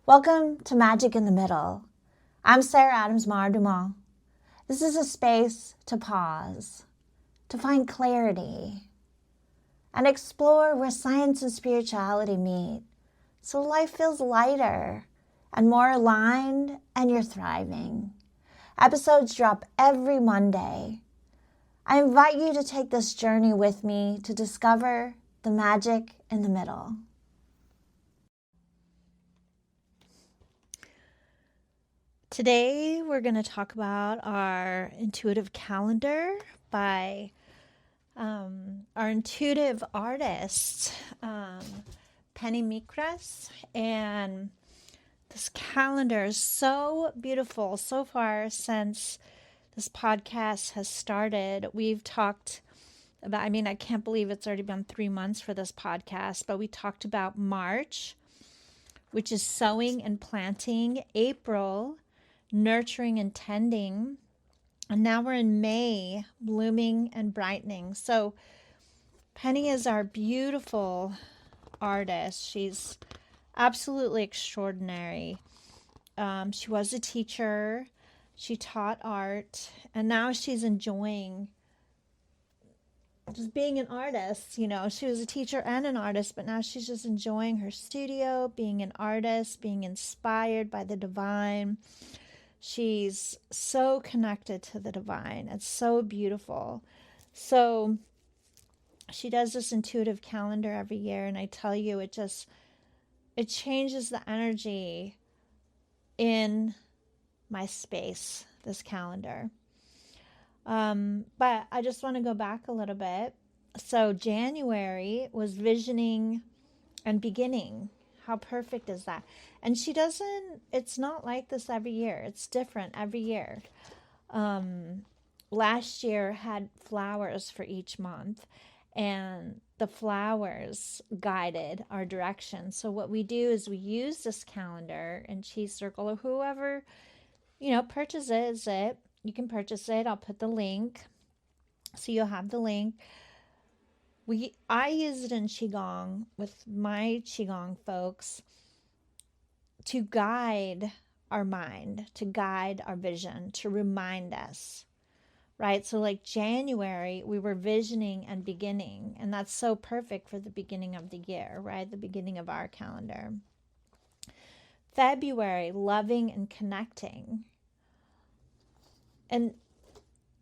Welcome to Magic in the Middle. I'm Sarah Adams Mar-Dumont. This is a space to pause, to find clarity, and explore where science and spirituality meet so life feels lighter and more aligned and you're thriving. Episodes drop every Monday. I invite you to take this journey with me to discover the magic in the middle. Today, we're going to talk about our intuitive calendar by our intuitive artist, Penny Makris. And this calendar is so beautiful so far since this podcast has started. We've talked about, I can't believe it's already been 3 months for this podcast, but we talked about March, which is sowing and planting, April, nurturing and tending, and now we're in May, blooming and brightening. So Penny is our beautiful artist. She's absolutely extraordinary. She was a teacher. She taught art, and now she's enjoying just being an artist. You know, she was a teacher and an artist, but now she's just enjoying her studio, being an artist, being inspired by the divine. She's so connected to the divine. It's so beautiful. So she does this intuitive calendar every year, and I tell you, it changes the energy in my space, this calendar. But I just want to go back a little bit. So January was visioning and beginning. How perfect is that? And it's not like this every year. It's different every year. Last year had flowers for each month, and the flowers guided our direction. So what we do is we use this calendar and Chi Circle, or whoever, purchases it. You can purchase it. I'll put the link. So you'll have the link. I use it in Qigong with my Qigong folks to guide our mind, to guide our vision, to remind us, right? So like January, we were visioning and beginning, and that's so perfect for the beginning of the year, right? The beginning of our calendar. February, loving and connecting. And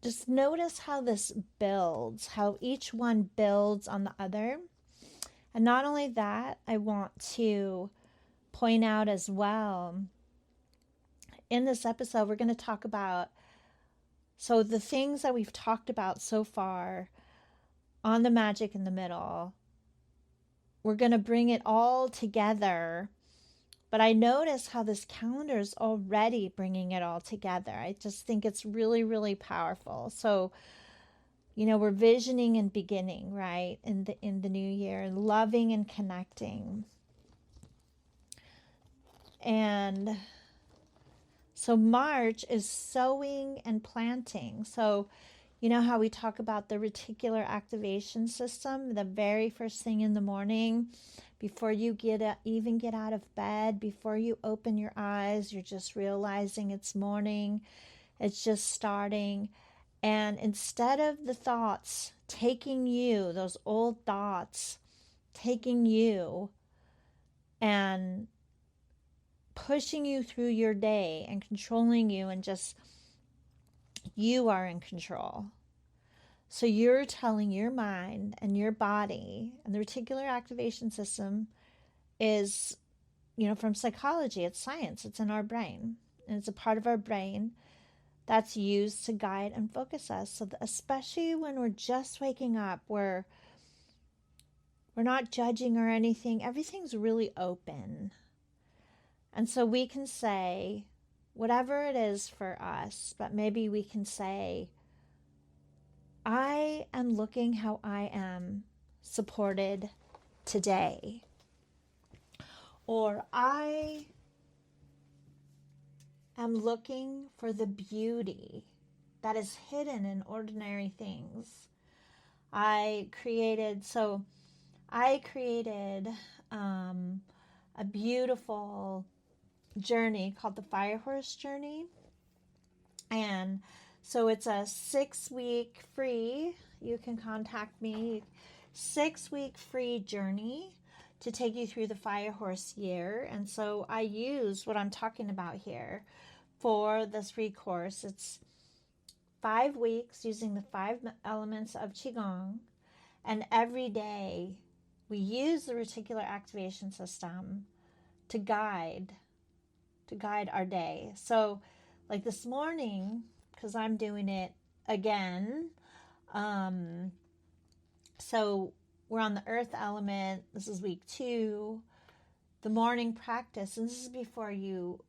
just notice how this builds, how each one builds on the other. And not only that, I want to point out as well, in this episode, we're going to talk about, so the things that we've talked about so far on the magic in the middle, we're going to bring it all together. But I notice how this calendar is already bringing it all together. I just think it's really, really powerful. So, we're visioning and beginning, right, in the new year, and loving and connecting. And so March is sowing and planting. So, you know how we talk about the reticular activation system, the very first thing in the morning, before you even get out of bed, before you open your eyes, you're just realizing it's morning, it's just starting. And instead of the thoughts taking you, those old thoughts taking you and pushing you through your day and controlling you, and just you are in control. So you're telling your mind and your body, and the reticular activation system is, from psychology, it's science, it's in our brain, and it's a part of our brain that's used to guide and focus us. So especially when we're just waking up, we're not judging or anything, everything's really open. And so we can say whatever it is for us, but maybe we can say, I am looking how I am supported today. Or I am looking for the beauty that is hidden in ordinary things. I created a beautiful journey called the Fire Horse Journey. And so it's a 6-week free, you can contact me, 6-week free journey to take you through the Fire Horse year. And so I use what I'm talking about here for this free course. It's 5 weeks using the 5 elements of Qigong. And every day we use the reticular activation system to guide our day. So like this morning, because I'm doing it again, so we're on the earth element. This is week 2, the morning practice. And this is before you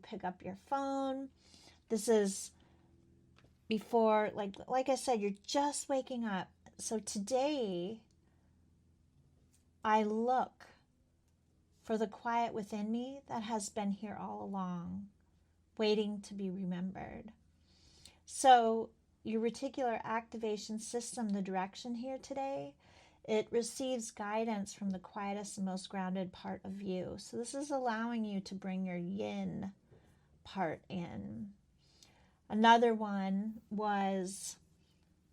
pick up your phone. This is before, like I said, you're just waking up. So today, I look for the quiet within me that has been here all along, waiting to be remembered. So your reticular activation system, the direction here today, it receives guidance from the quietest and most grounded part of you. So this is allowing you to bring your yin part in. Another one was,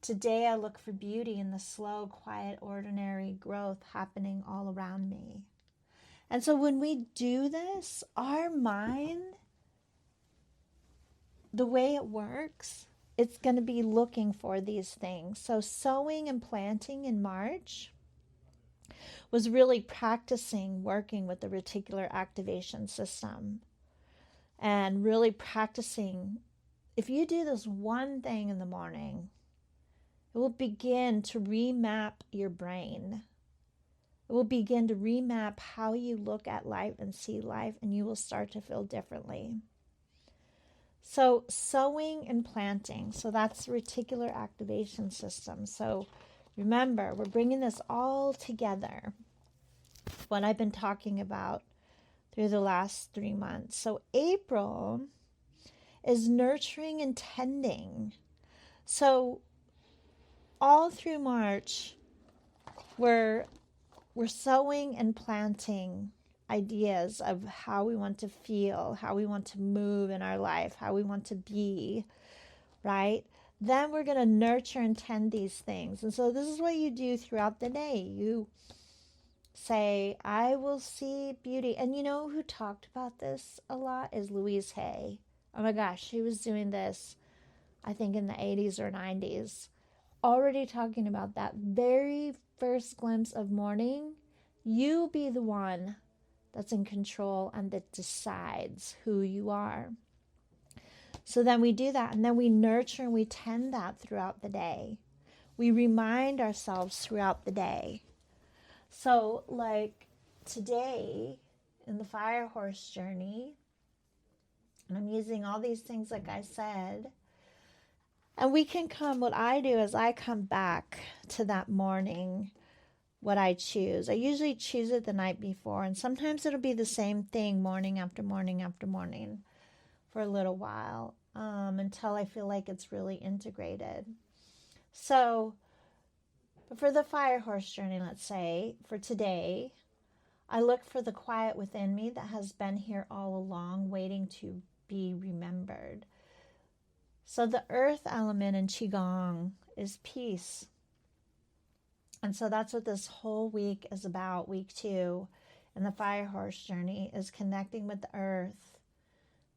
today I look for beauty in the slow, quiet, ordinary growth happening all around me. And so when we do this, our mind, the way it works, it's going to be looking for these things. So sowing and planting in March was really practicing working with the reticular activation system and really practicing. If you do this one thing in the morning, it will begin to remap your brain. It will begin to remap how you look at life and see life, and you will start to feel differently. So sowing and planting, so that's the reticular activation system. So remember, we're bringing this all together, what I've been talking about through the last 3 months. So April is nurturing and tending. So all through March, we're sowing and planting ideas of how we want to feel, how we want to move in our life, how we want to be, right? Then we're going to nurture and tend these things. And so this is what you do throughout the day. You say, I will see beauty. And you know who talked about this a lot is Louise Hay. Oh my gosh, she was doing this, I think in the 80s or 90s. Already talking about that very first glimpse of morning. You be the one that's in control and that decides who you are. So then we do that, and then we nurture and we tend that throughout the day. We remind ourselves throughout the day. So like today in the Fire Horse Journey, and I'm using all these things like I said, and we can come, what I do is I come back to that morning, what I choose. I usually choose it the night before, and sometimes it'll be the same thing morning after morning after morning for a little while, until I feel like it's really integrated. So for the Fire Horse Journey, let's say, for today, I look for the quiet within me that has been here all along, waiting to be remembered. So the earth element in Qigong is peace. And so that's what this whole week is about, week 2 in the Fire Horse Journey, is connecting with the earth,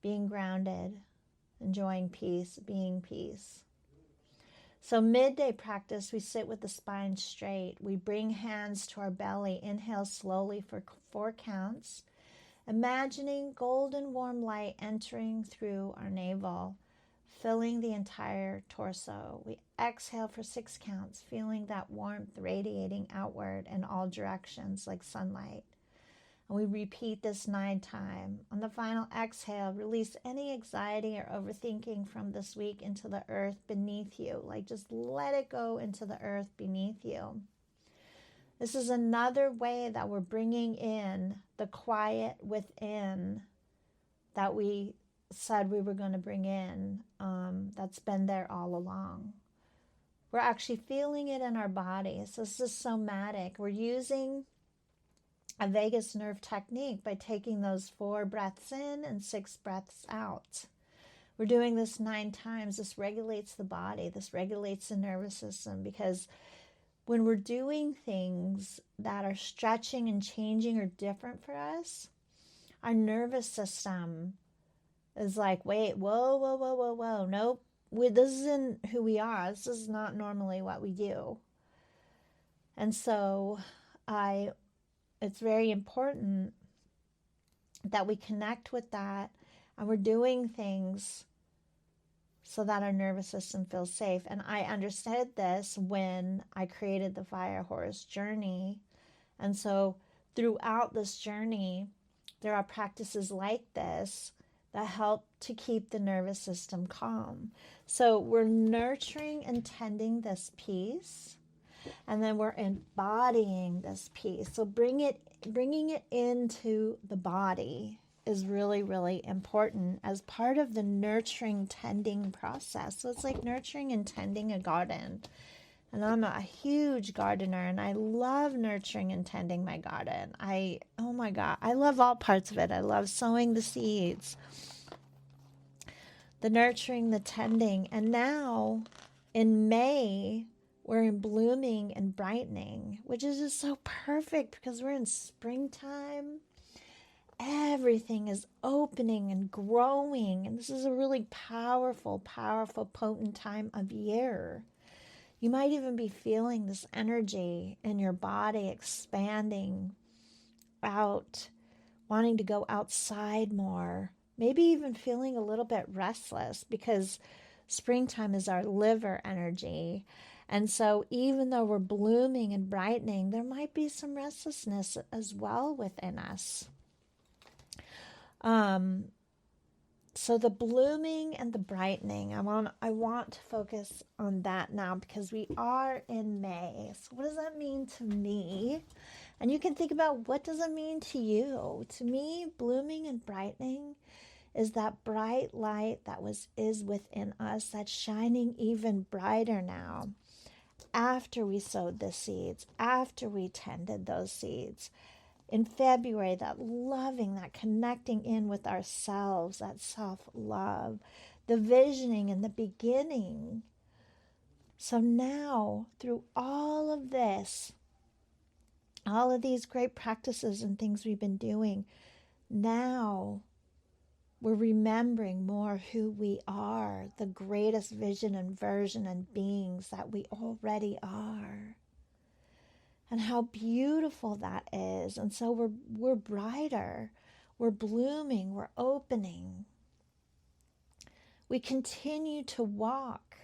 being grounded, enjoying peace, being peace. So midday practice, we sit with the spine straight. We bring hands to our belly. Inhale slowly for 4 counts, imagining golden warm light entering through our navel, filling the entire torso. We exhale for 6 counts, feeling that warmth radiating outward in all directions like sunlight. And we repeat this 9 times. On the final exhale, release any anxiety or overthinking from this week into the earth beneath you. Like just let it go into the earth beneath you. This is another way that we're bringing in the quiet within that we said we were going to bring in, that's been there all along. We're actually feeling it in our bodies. This is somatic. We're using a vagus nerve technique by taking those 4 breaths in and 6 breaths out. We're doing this 9 times. This regulates the body. This regulates the nervous system, because when we're doing things that are stretching and changing or different for us, our nervous system is like, wait, whoa, whoa, whoa, whoa, whoa. Nope. This isn't who we are. This is not normally what we do. And so it's very important that we connect with that, and we're doing things so that our nervous system feels safe. And I understood this when I created the Fire Horse journey. And so throughout this journey, there are practices like this that help to keep the nervous system calm. So we're nurturing and tending this piece, and then we're embodying this piece. So bringing it into the body is really, really important as part of the nurturing, tending process. So it's like nurturing and tending a garden. And I'm a huge gardener, and I love nurturing and tending my garden. Oh my God, I love all parts of it. I love sowing the seeds, the nurturing, the tending. And now in May, we're in blooming and brightening, which is just so perfect because we're in springtime. Everything is opening and growing. And this is a really powerful, powerful, potent time of year. You might even be feeling this energy in your body expanding out, wanting to go outside more, maybe even feeling a little bit restless, because springtime is our liver energy. And so even though we're blooming and brightening, there might be some restlessness as well within us. So the blooming and the brightening, I want to focus on that now, because we are in May. So what does that mean to me? And you can think about, what does it mean to you? To me, blooming and brightening is that bright light that is within us, that's shining even brighter now after we sowed the seeds, after we tended those seeds. In February, that loving, that connecting in with ourselves, that self-love, the visioning in the beginning. So now, through all of this, all of these great practices and things we've been doing, now we're remembering more who we are, the greatest vision and version and beings that we already are. And how beautiful that is. And so we're brighter, we're blooming, we're opening. We continue to walk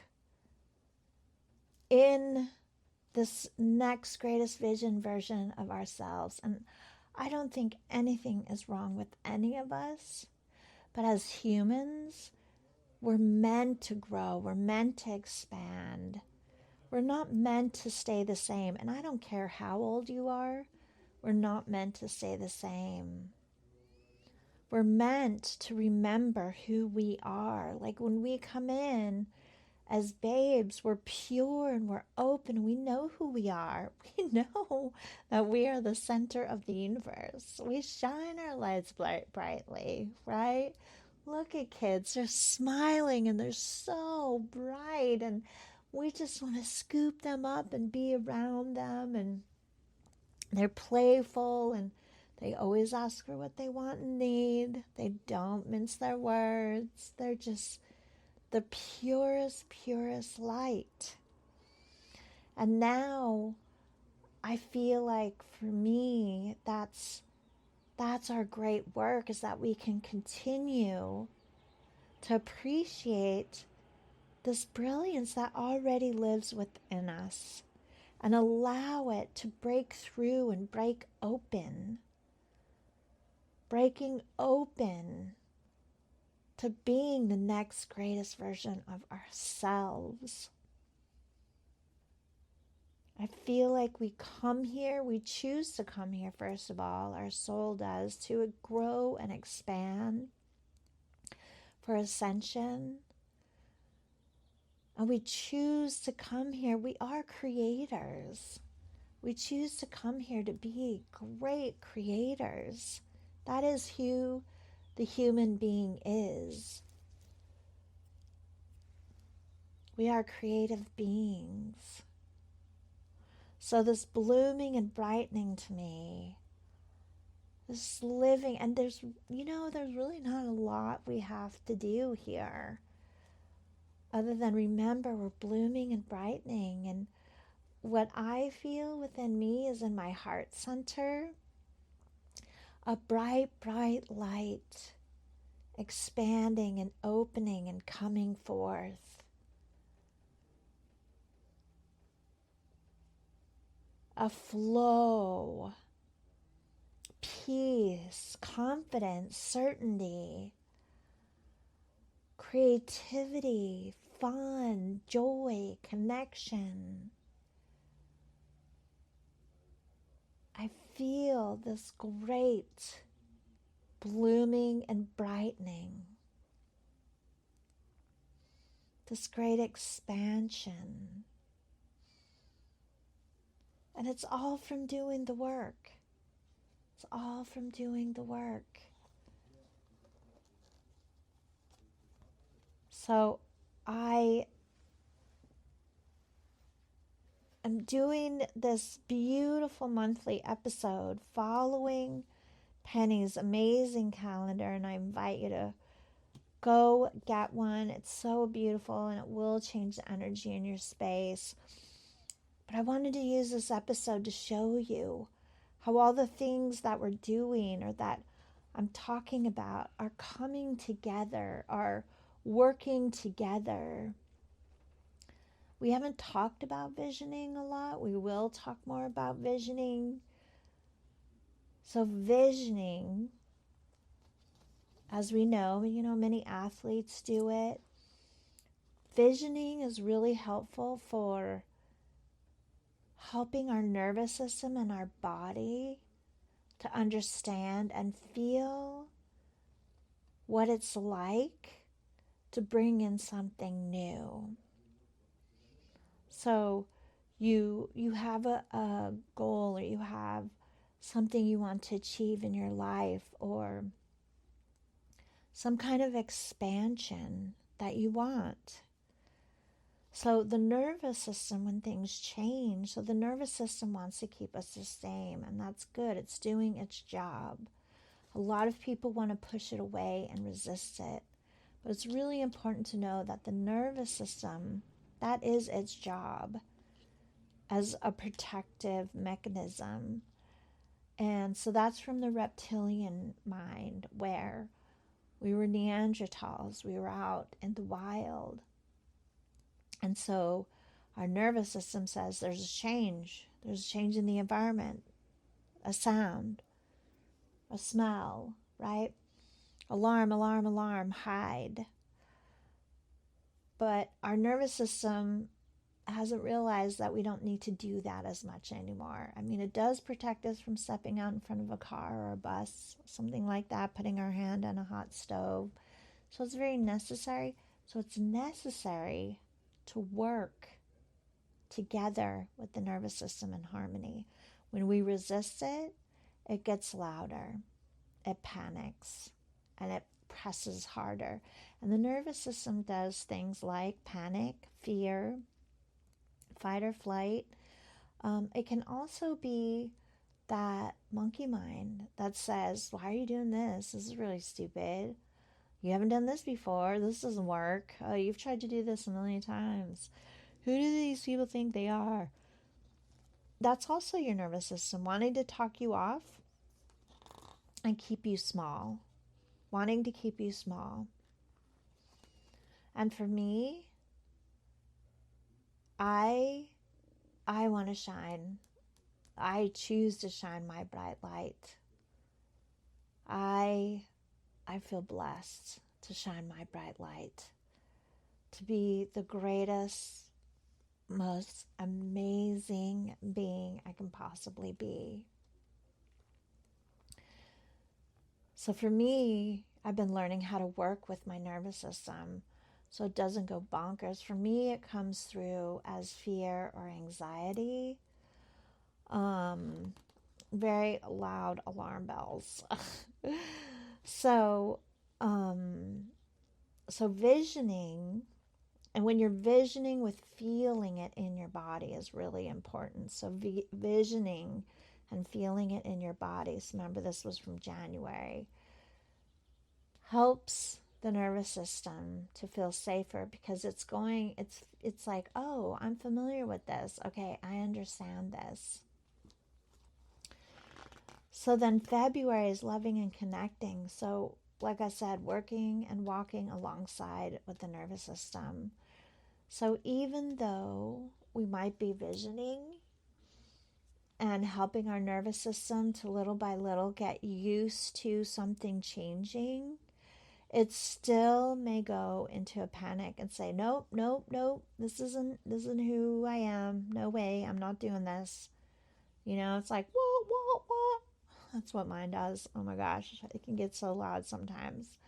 in this next greatest vision version of ourselves. And I don't think anything is wrong with any of us. But as humans, we're meant to grow, we're meant to expand. We're not meant to stay the same. And I don't care how old you are, we're not meant to stay the same. We're meant to remember who we are. Like when we come in as babes, we're pure and we're open. We know who we are. We know that we are the center of the universe. We shine our lights brightly, right? Look at kids. They're smiling and they're so bright, and we just want to scoop them up and be around them. And they're playful, and they always ask for what they want and need. They don't mince their words. They're just the purest, purest light. And now I feel like for me, that's our great work, is that we can continue to appreciate this brilliance that already lives within us and allow it to break through and break open. Breaking open to being the next greatest version of ourselves. I feel like we come here, we choose to come here, first of all, our soul does, to grow and expand, for ascension. And we choose to come here. We are creators. We choose to come here to be great creators. That is who the human being is. We are creative beings. So this blooming and brightening to me, this living, and there's really not a lot we have to do here other than remember we're blooming and brightening. And what I feel within me is in my heart center, a bright, bright light expanding and opening and coming forth. A flow, peace, confidence, certainty, creativity, fun, joy, connection. I feel this great blooming and brightening, this great expansion. And it's all from doing the work. It's all from doing the work. So I am doing this beautiful monthly episode following Penny's amazing calendar, and I invite you to go get one. It's so beautiful and it will change the energy in your space. But I wanted to use this episode to show you how all the things that we're doing or that I'm talking about are coming together, are working together. We haven't talked about visioning a lot. We will talk more about visioning. So visioning, as we know, many athletes do it. Visioning is really helpful for helping our nervous system and our body to understand and feel what it's like to bring in something new. So you have a goal, or you have something you want to achieve in your life, or some kind of expansion that you want. So the nervous system, when things change, so the nervous system wants to keep us the same, and that's good. It's doing its job. A lot of people want to push it away and resist it. But it's really important to know that the nervous system, that is its job as a protective mechanism. And so that's from the reptilian mind, where we were Neanderthals. We were out in the wild. And so our nervous system says there's a change. There's a change in the environment, a sound, a smell, right? Alarm, alarm, alarm, hide. But our nervous system hasn't realized that we don't need to do that as much anymore. I mean, it does protect us from stepping out in front of a car or a bus, something like that, putting our hand on a hot stove. So it's very necessary. So it's necessary to work together with the nervous system in harmony. When we resist it, it gets louder, it panics, and it presses harder. And the nervous system does things like panic, fear, fight or flight. It can also be that monkey mind that says, why are you doing this? This is really stupid. You haven't done this before. This doesn't work. Oh, you've tried to do this a million times. Who do these people think they are? That's also your nervous system wanting to talk you off and keep you small. Wanting to keep you small. And for me, I want to shine. I choose to shine my bright light. I feel blessed to shine my bright light, to be the greatest, most amazing being I can possibly be. So for me, I've been learning how to work with my nervous system so it doesn't go bonkers. For me, it comes through as fear or anxiety. Very loud alarm bells. So, so visioning, and when you're visioning with feeling it in your body is really important. So visioning and feeling it in your body. So remember, this was from January. Helps the nervous system to feel safer because it's like, oh, I'm familiar with this. Okay, I understand this. So then February is loving and connecting. So like I said, working and walking alongside with the nervous system. So even though we might be visioning and helping our nervous system to little by little get used to something changing, it still may go into a panic and say, nope, nope, nope, this isn't who I am. No way, I'm not doing this. It's like, what? That's what mine does. Oh my gosh, it can get so loud sometimes.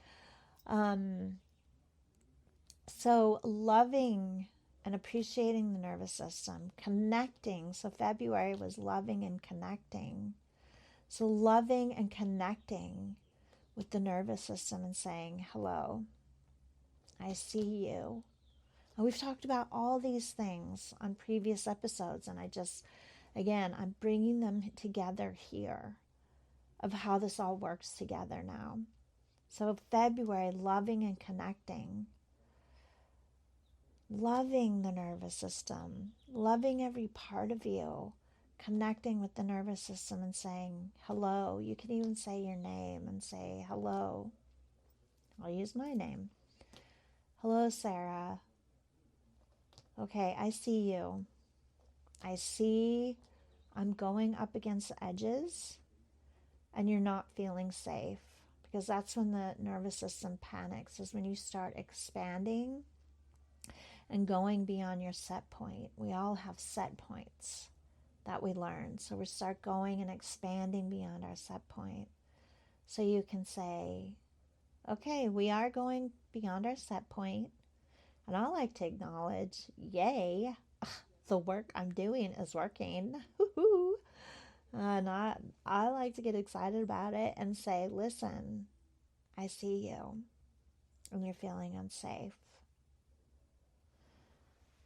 So loving and appreciating the nervous system, connecting. So February was loving and connecting. So loving and connecting with the nervous system and saying, hello, I see you. And we've talked about all these things on previous episodes, and I'm bringing them together here of how this all works together now. So February, loving and connecting. Loving the nervous system, loving every part of you, connecting with the nervous system and saying hello. You can even say your name and say hello. I'll use my name. Hello, Sarah. Okay, I see you. I see I'm going up against the edges and you're not feeling safe, because that's when the nervous system panics, is when you start expanding and going beyond your set point. We all have set points that we learn. So we start going and expanding beyond our set point. So you can say, okay, we are going beyond our set point. And I like to acknowledge, yay, the work I'm doing is working. Woo-hoo. And I like to get excited about it and say, listen, I see you and you're feeling unsafe.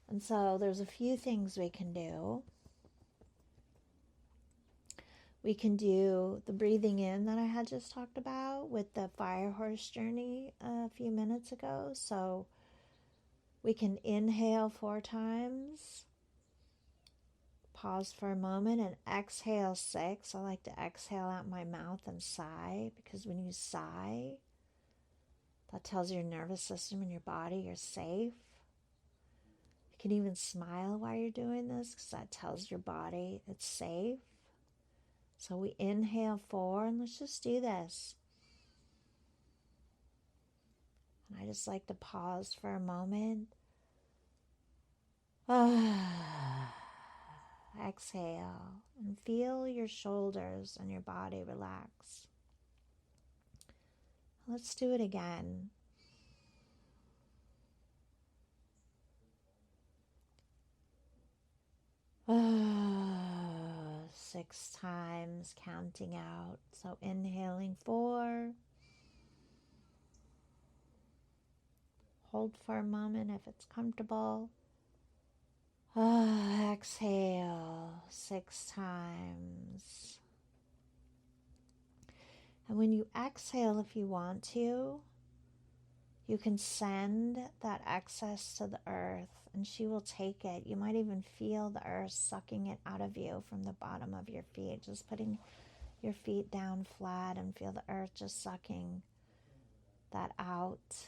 And so there's a few things we can do. We can do the breathing in that I had just talked about with the fire horse journey a few minutes ago. So we can inhale 4 times, pause for a moment, and exhale 6. I like to exhale out my mouth and sigh, because when you sigh, that tells your nervous system and your body you're safe. You can even smile while you're doing this, because that tells your body it's safe. So we inhale 4, and let's just do this. And I just like to pause for a moment. Exhale and feel your shoulders and your body relax. Let's do it again. Oh, 6 times, counting out. So inhaling 4. Hold for a moment if it's comfortable. Exhale 6 times. And when you exhale, if you want to, you can send that excess to the earth and she will take it. You might even feel the earth sucking it out of you from the bottom of your feet. Just putting your feet down flat and feel the earth just sucking that out.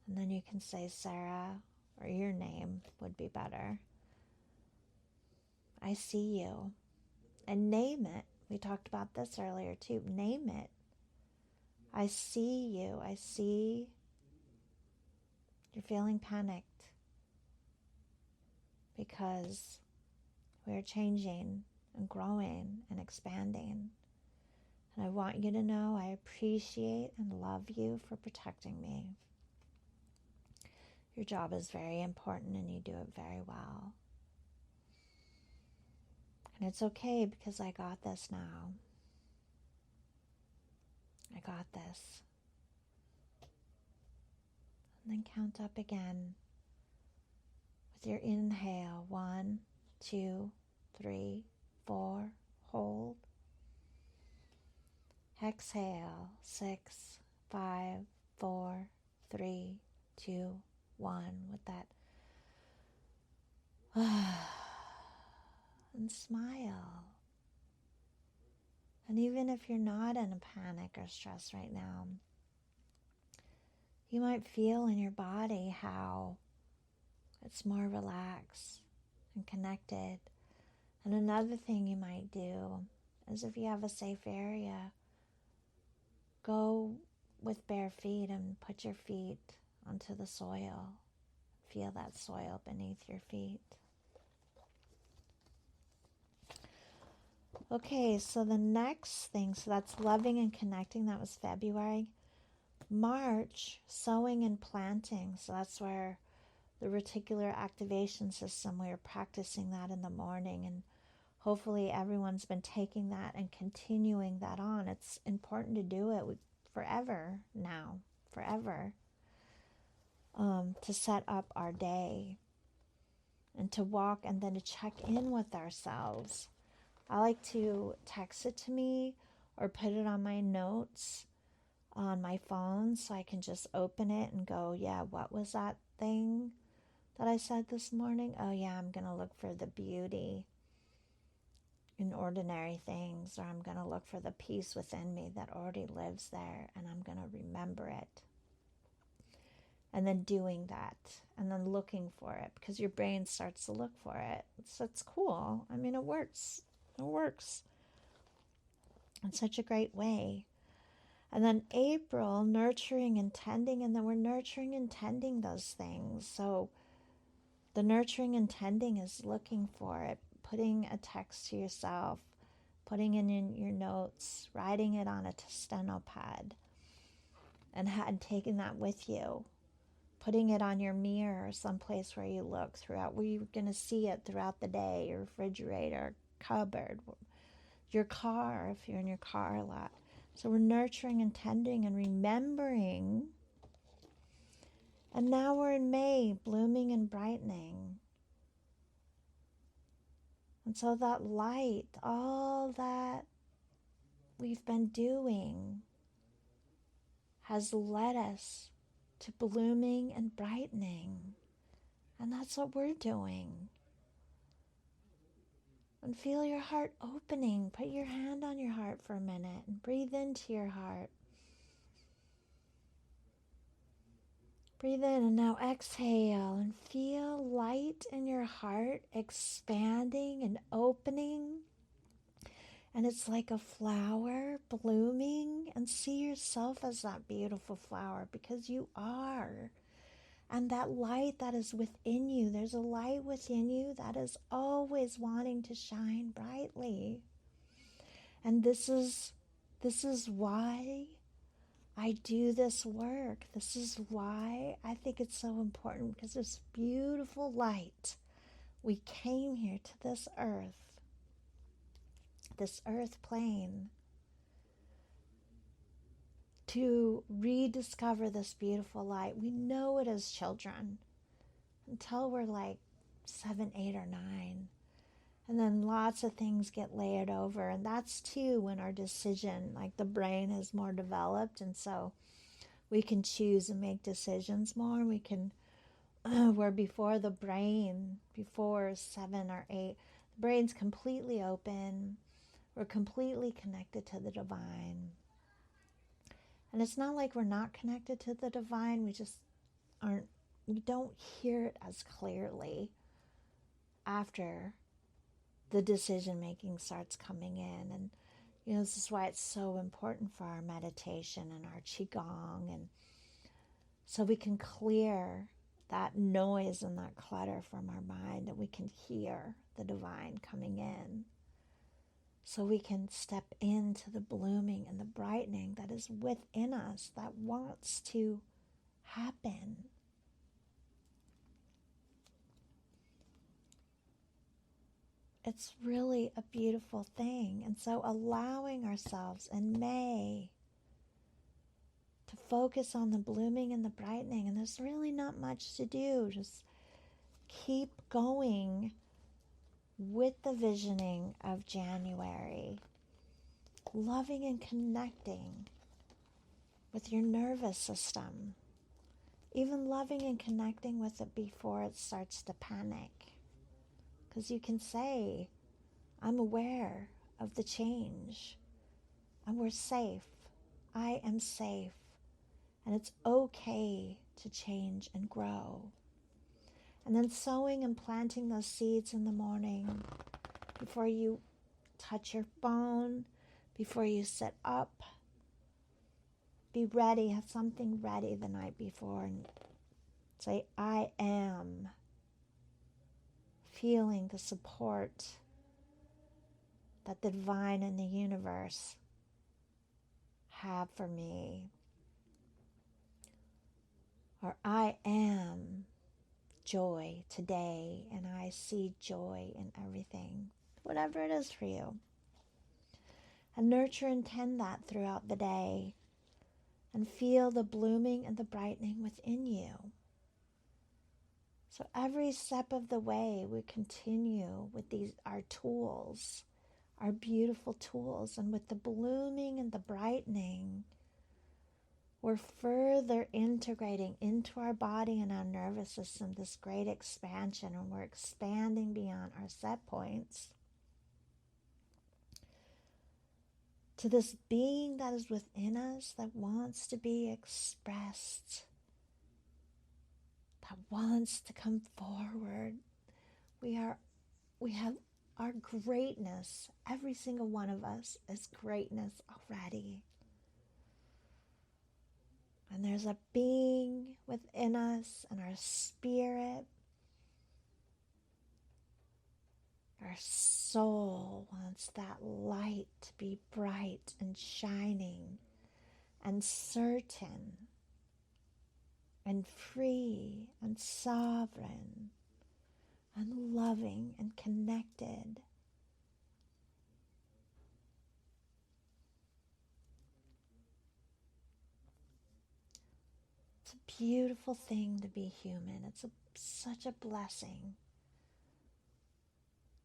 And then you can say, Sarah, or your name would be better. I see you. And name it. We talked about this earlier too. Name it. I see you. I see you're feeling panicked because we're changing and growing and expanding. And I want you to know I appreciate and love you for protecting me. Your job is very important and you do it very well. And it's okay because I got this now. I got this. And then count up again with your inhale. 1, 2, 3, 4. Hold. Exhale. 6, 5, 4, 3, 2, 1. With that. And smile. And even if you're not in a panic or stress right now, you might feel in your body how it's more relaxed and connected. And another thing you might do is, if you have a safe area, go with bare feet and put your feet onto the soil. Feel that soil beneath your feet. Okay, so the next thing, so that's loving and connecting, that was February. March, sowing and planting, so that's where the reticular activation system, we were practicing that in the morning, and hopefully everyone's been taking that and continuing that on. It's important to do it forever now, forever, to set up our day and to walk and then to check in with ourselves. I like to text it to me or put it on my notes on my phone so I can just open it and go, yeah, what was that thing that I said this morning? Oh yeah, I'm going to look for the beauty in ordinary things, or I'm going to look for the peace within me that already lives there, and I'm going to remember it. And then doing that, and then looking for it, because your brain starts to look for it. It's cool. I mean, it works. It works in such a great way. And then April, nurturing and tending, and then we're nurturing and tending those things. So the nurturing and tending is looking for it, putting a text to yourself, putting it in your notes, writing it on a steno pad, and taking that with you, putting it on your mirror or someplace where you look throughout, where you're going to see it throughout the day, your refrigerator, cupboard, your car, if you're in your car a lot. So we're nurturing and tending and remembering. And now we're in May, blooming and brightening. And so that light, all that we've been doing has led us to blooming and brightening. And that's what we're doing. And feel your heart opening. Put your hand on your heart for a minute and breathe into your heart. Breathe in and now exhale and feel light in your heart expanding and opening. And it's like a flower blooming, and see yourself as that beautiful flower, because you are. And that light that is within you, there's a light within you that is always wanting to shine brightly. And this is why I do this work. This is why I think it's so important, because this beautiful light, we came here to this earth plane, to rediscover this beautiful light. We know it as children until we're like 7, 8, or 9. And then lots of things get layered over. And that's too when our decision, like the brain is more developed. And so we can choose and make decisions more. We can, where before the brain, before 7 or 8, the brain's completely open. We're completely connected to the divine. And it's not like we're not connected to the divine. We just we don't hear it as clearly after the decision making starts coming in. And this is why it's so important for our meditation and our Qigong, and so we can clear that noise and that clutter from our mind, and we can hear the divine coming in, so we can step into the blooming and the brightening that is within us, that wants to happen. it's really a beautiful thing. And so allowing ourselves in May to focus on the blooming and the brightening, and there's really not much to do. Just keep going with the visioning of January, loving and connecting with your nervous system, even loving and connecting with it before it starts to panic. Because you can say, I'm aware of the change, and we're safe. I am safe, and it's okay to change and grow. And then sowing and planting those seeds in the morning before you touch your phone, before you sit up. Be ready, have something ready the night before, and say, I am feeling the support that the divine and the universe have for me. Or I am joy today, and I see joy in everything. Whatever it is for you. And nurture and tend that throughout the day. And feel the blooming and the brightening within you. So every step of the way, we continue with our tools, our beautiful tools. And with the blooming and the brightening, we're further integrating into our body and our nervous system this great expansion, and we're expanding beyond our set points to this being that is within us that wants to be expressed, that wants to come forward. We have our greatness. Every single one of us is greatness already. And there's a being within us, and our spirit, our soul wants that light to be bright and shining and certain and free and sovereign and loving and connected. It's a beautiful thing to be human. It's such a blessing.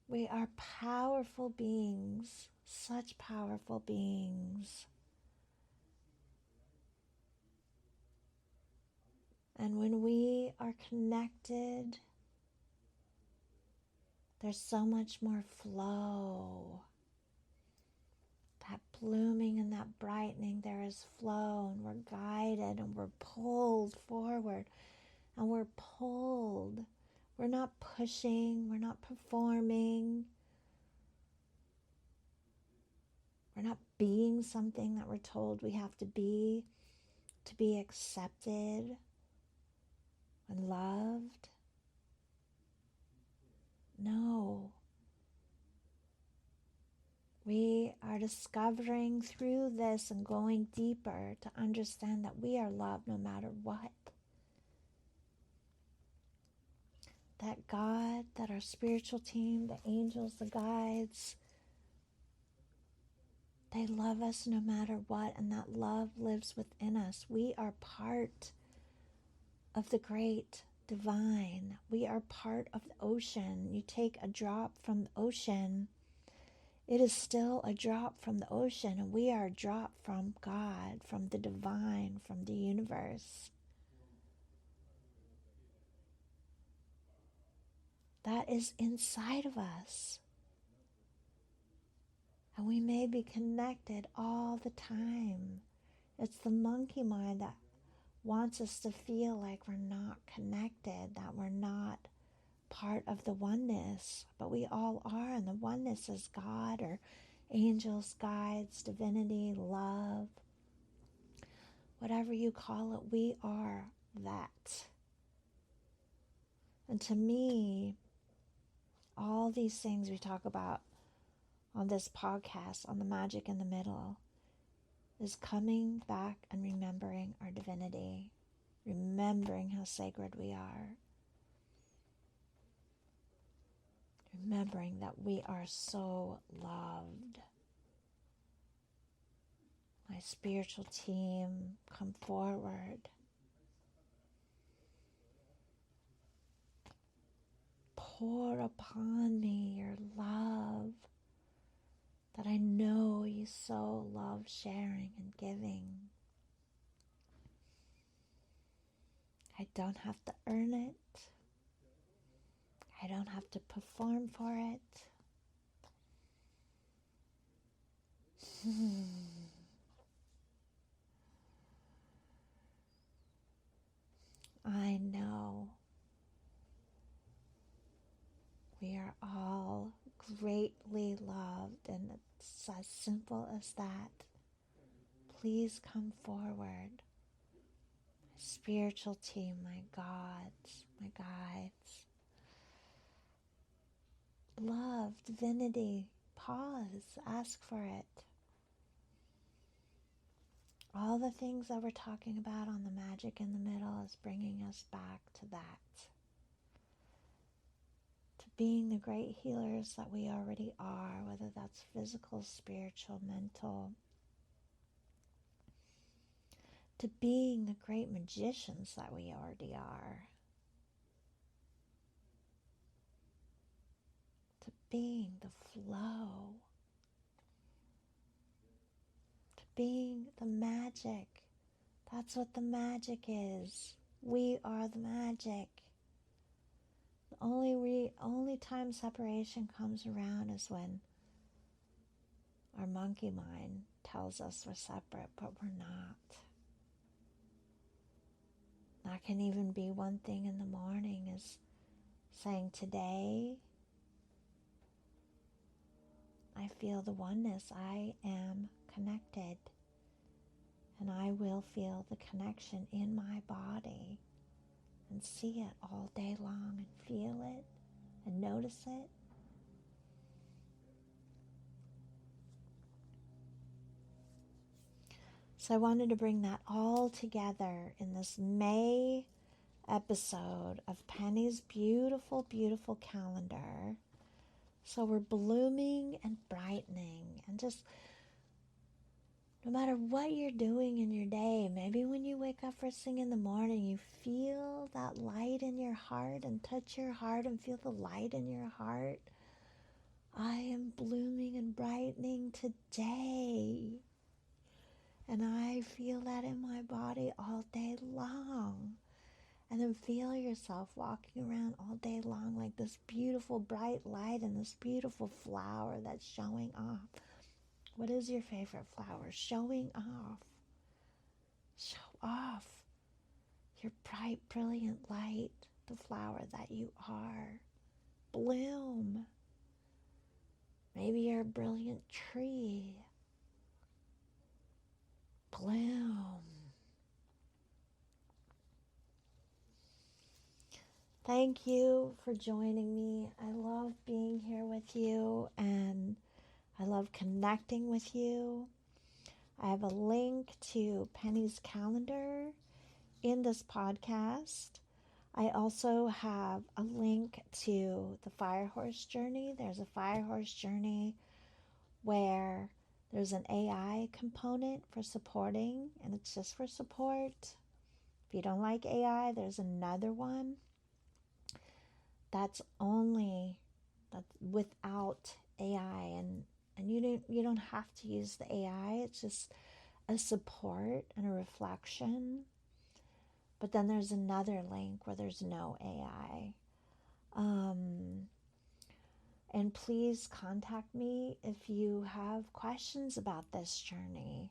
We are powerful beings, such powerful beings. And when we are connected, there's so much more flow. That blooming and that brightening, there is flow, and we're guided and we're pulled forward, and we're pulled. We're not pushing, we're not performing, we're not being something that we're told we have to be accepted and loved. No. We are discovering through this and going deeper to understand that we are loved no matter what. That God, that our spiritual team, the angels, the guides, they love us no matter what, and that love lives within us. We are part of the great divine. We are part of the ocean. You take a drop from the ocean, it is still a drop from the ocean, and we are a drop from God, from the divine, from the universe. That is inside of us. And we may be connected all the time. It's the monkey mind that wants us to feel like we're not connected, that we're not part of the oneness, but we all are, and the oneness is God or angels, guides, divinity, love, whatever you call it, we are that. And to me, all these things we talk about on this podcast, on the Magic in the Middle, is coming back and remembering our divinity, remembering how sacred we are, remembering that we are so loved. My spiritual team, come forward. Pour upon me your love that I know you so love sharing and giving. I don't have to earn it. I don't have to perform for it. I know we are all greatly loved, and it's as simple as that. Please come forward. My spiritual team, my gods, my guides. Love, divinity, pause, ask for it. All the things that we're talking about on the magic in the middle is bringing us back to that. To being the great healers that we already are, whether that's physical, spiritual, mental. To being the great magicians that we already are. To being the flow. To being the magic. That's what the magic is. We are the magic. The only time separation comes around is when our monkey mind tells us we're separate, but we're not. That can even be one thing in the morning, is saying, today I feel the oneness. I am connected. And I will feel the connection in my body and see it all day long and feel it and notice it. So I wanted to bring that all together in this May episode of Penny's beautiful, beautiful calendar. So we're blooming and brightening, and just no matter what you're doing in your day, maybe when you wake up first thing in the morning, you feel that light in your heart and touch your heart and feel the light in your heart. I am blooming and brightening today. And I feel that in my body all day long. And then feel yourself walking around all day long like this beautiful bright light and this beautiful flower that's showing off. What is your favorite flower? Showing off. Show off your bright, brilliant light, the flower that you are. Bloom. Maybe you're a brilliant tree. Bloom. Thank you for joining me. I love being here with you, and I love connecting with you. I have a link to Penny's calendar in this podcast. I also have a link to the Fire Horse Journey. There's a Fire Horse Journey where there's an AI component for supporting, and it's just for support. If you don't like AI, there's another one that's without AI, and you don't have to use the AI. It's just a support and a reflection. But then there's another link where there's no AI. And please contact me if you have questions about this journey.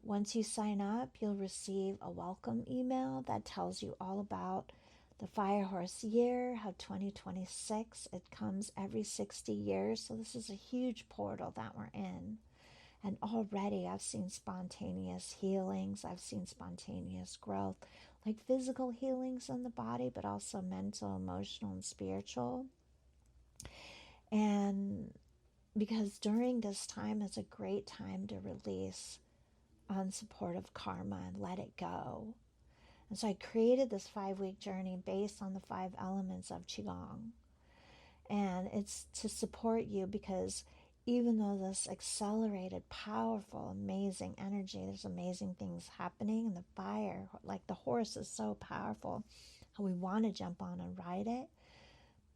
Once you sign up, you'll receive a welcome email that tells you all about the Fire Horse year, how 2026, it comes every 60 years. So this is a huge portal that we're in. And already I've seen spontaneous healings. I've seen spontaneous growth, like physical healings in the body, but also mental, emotional, and spiritual. And because during this time is a great time to release unsupportive karma and let it go. And so I created this 5-week journey based on the 5 elements of Qigong. And it's to support you because even though this accelerated, powerful, amazing energy, there's amazing things happening. And the fire, like the horse, is so powerful. We want to jump on and ride it.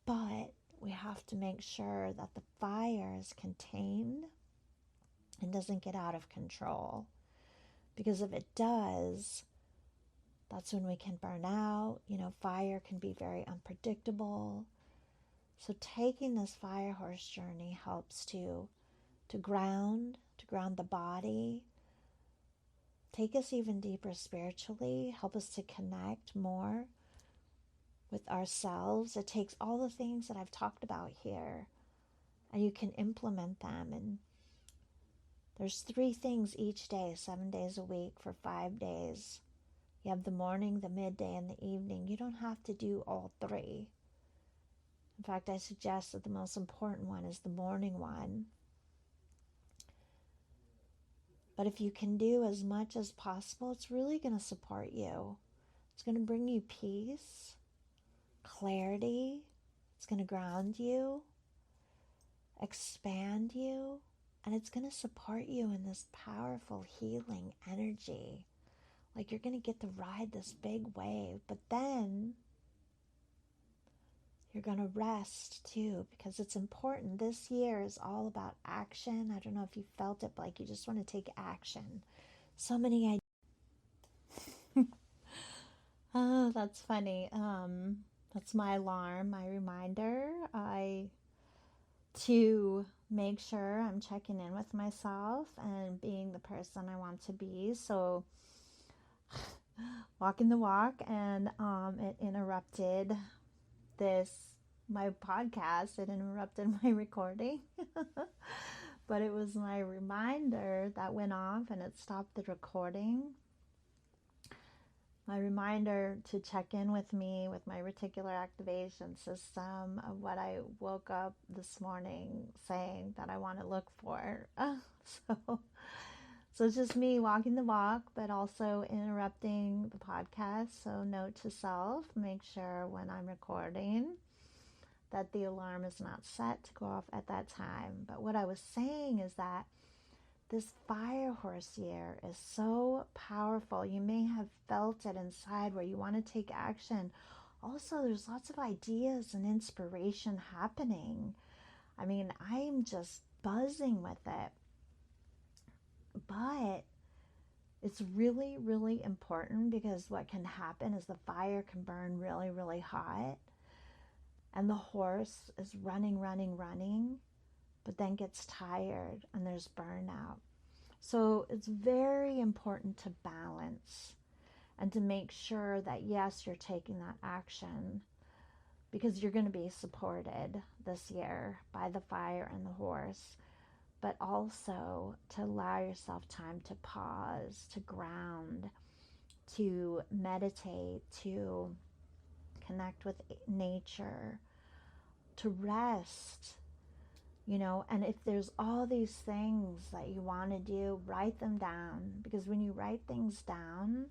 But we have to make sure that the fire is contained and doesn't get out of control. Because if it does, that's when we can burn out. Fire can be very unpredictable. So taking this fire horse journey helps to ground the body, take us even deeper spiritually, help us to connect more with ourselves. It takes all the things that I've talked about here, and you can implement them. And there's 3 things each day, 7 days a week for 5 days. You have the morning, the midday, and the evening. You don't have to do all 3. In fact, I suggest that the most important one is the morning one. But if you can do as much as possible, it's really going to support you. It's going to bring you peace, clarity. It's going to ground you, expand you, and it's going to support you in this powerful healing energy. Like you're going to get to ride this big wave, but then you're going to rest too, because it's important. This year is all about action. I don't know if you felt it, but like you just want to take action. So many ideas. Oh, that's funny. That's my alarm, my reminder. To make sure I'm checking in with myself and being the person I want to be. So walking the walk, and it interrupted my podcast. It interrupted my recording. But it was my reminder that went off and it stopped the recording. My reminder to check in with me, with my reticular activation system, of what I woke up this morning saying that I want to look for. So it's just me walking the walk, but also interrupting the podcast. So note to self, make sure when I'm recording that the alarm is not set to go off at that time. But what I was saying is that this fire horse year is so powerful. You may have felt it inside where you want to take action. Also, there's lots of ideas and inspiration happening. I mean, I'm just buzzing with it. But it's really, really important, because what can happen is the fire can burn really, really hot. And the horse is running, but then gets tired and there's burnout. So it's very important to balance and to make sure that, yes, you're taking that action, because you're going to be supported this year by the fire and the horse, but also to allow yourself time to pause, to ground, to meditate, to connect with nature, to rest. And if there's all these things that you want to do, write them down, because when you write things down,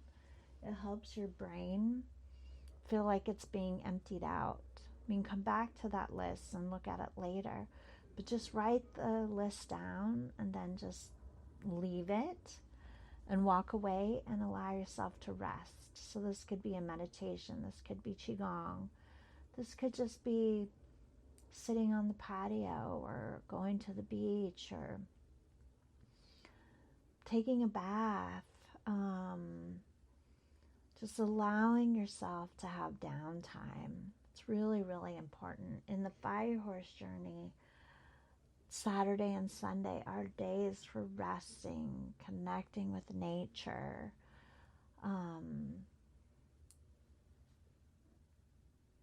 it helps your brain feel like it's being emptied out. I mean, come back to that list and look at it later, but just write the list down and then just leave it and walk away and allow yourself to rest. So this could be a meditation, this could be Qigong, this could just be sitting on the patio or going to the beach or taking a bath, just allowing yourself to have downtime. It's really, really important. In the fire horse journey, Saturday and Sunday are days for resting, connecting with nature,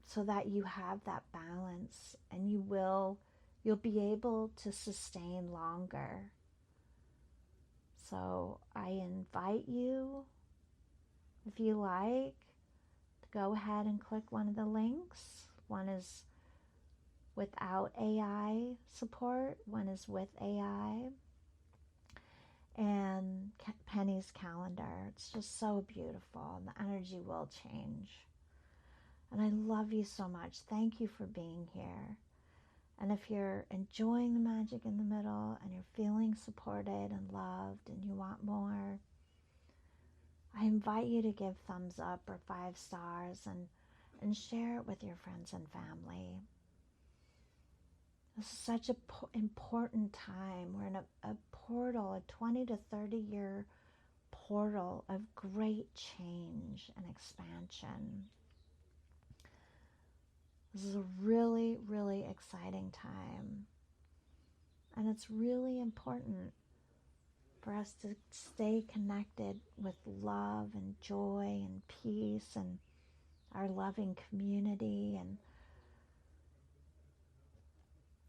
so that you have that balance, and you'll be able to sustain longer. So I invite you, if you like, to go ahead and click one of the links. One is without AI support, one is with AI, and Penny's calendar. It's just so beautiful, and the energy will change. And I love you so much. Thank you for being here. And if you're enjoying the magic in the middle and you're feeling supported and loved and you want more, I invite you to give thumbs up or 5 stars and share it with your friends and family. This is such an important time. We're in a portal, a 20 to 30 year portal of great change and expansion. This is a really, really exciting time. And it's really important for us to stay connected with love and joy and peace and our loving community, and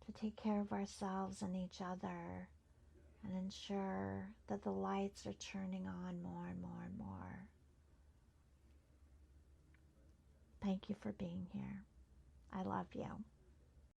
to take care of ourselves and each other and ensure that the lights are turning on more and more and more. Thank you for being here. I love you.